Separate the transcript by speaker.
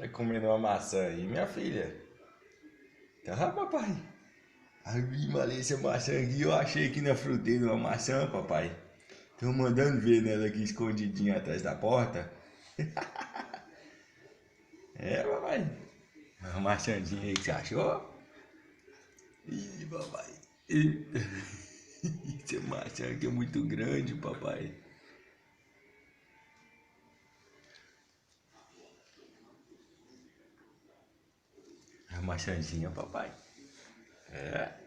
Speaker 1: Tá comendo uma maçã aí, minha filha? Tá, papai? Ai, Maria, essa maçã aqui eu achei aqui na fruteira uma maçã, papai. Tô mandando ver nela aqui escondidinha atrás da porta. É, papai. Uma maçãzinha aí que você achou? Ih, papai. Ih, essa maçã aqui é muito grande, papai. A maçãzinha, papai. É.